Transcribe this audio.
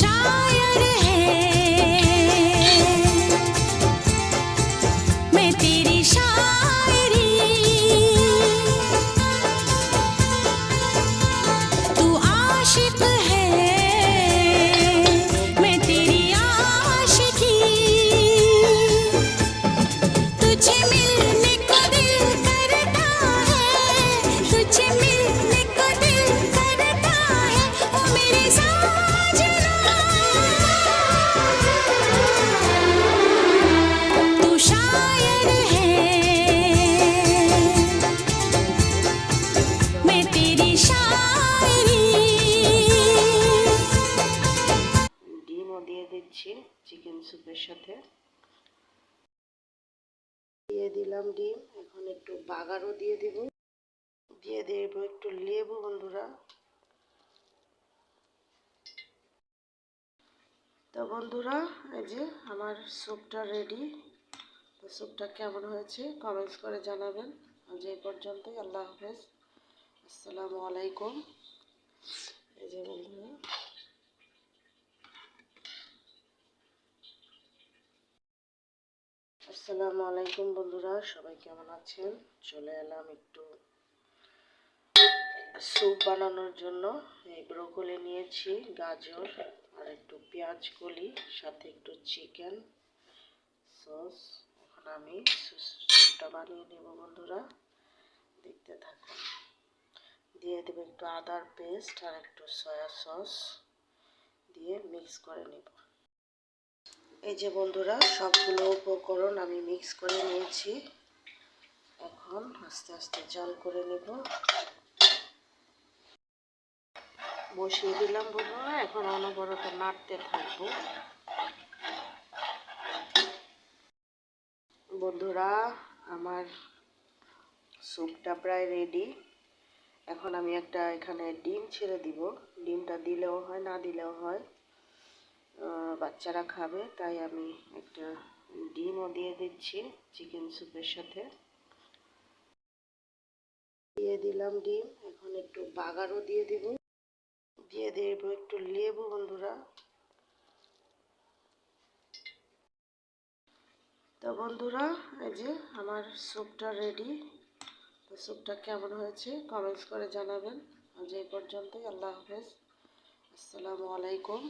शायर है, मैं तेरी शायरी, तू आशिक है, मैं तेरी आशिकी, तुझे मिलने को दिल करता है, तुझे मिलने को दिल करता है, ओ मेरे साजना, तू शायर है, मैं तेरी शायरी। ডিমও দিয়ে দিচ্ছি চিকেন স্যুপের সাথে। দিয়ে দিলাম ডিম, এখন একটু বাগারও দিয়ে দিব, দিয়ে দেব একটু লেবু বন্ধুরা। তো বন্ধুরা, এই যে আমার স্যুপটা রেডি। তো স্যুপটা কেমন হয়েছে কমেন্টস করে জানাবেন। আজ এই পর্যন্তই, আল্লাহ হাফেজ, আসসালামু আলাইকুম। এই যে বন্ধুরা, আসসালামু আলাইকুম বন্ধুরা, সবাই কেমন আছেন? চলে এলাম একটু স্যুপ বানানোর জন্য। এই ব্রোকলি নিয়েছি, গাজর আর একটু পেঁয়াজ কলি, সাথে একটু চিকেন সস। এখন আমি স্যুপটা বানিয়ে নেব বন্ধুরা, দেখতে থাকুন। দিয়ে দেবো একটু আদার পেস্ট আর একটু সয়া সস, দিয়ে মিক্স করে নেব। এই যে বন্ধুরা, সবগুলো উপকরণ আমি মিক্স করে নিয়েছি। এখন আস্তে আস্তে জাল করে নেব। বসিয়ে দিলাম বন্ধুরা, এখন অনবরত নাড়তে থাকবো। বন্ধুরা, আমার স্যুপটা প্রায় রেডি। এখন আমি একটা এখানে ডিম ছেড়ে দিব। ডিমটা দিলেও হয়, না দিলেও হয়, বাচ্চারা খাবে, তাই আমি একটা ডিমও দিয়ে দিচ্ছি চিকেন স্যুপের সাথে। দিয়ে দিলাম ডিম, এখন একটু বাগারও দিয়ে দিব, দিয়ে দেব একটু লেবু বন্ধুরা। তো বন্ধুরা, এই যে আমার স্যুপটা রেডি। তো স্যুপটা কেমন হয়েছে কমেন্টস করে জানাবেন। আজ এই পর্যন্তই, আল্লাহ হাফেজ, আসসালামু আলাইকুম।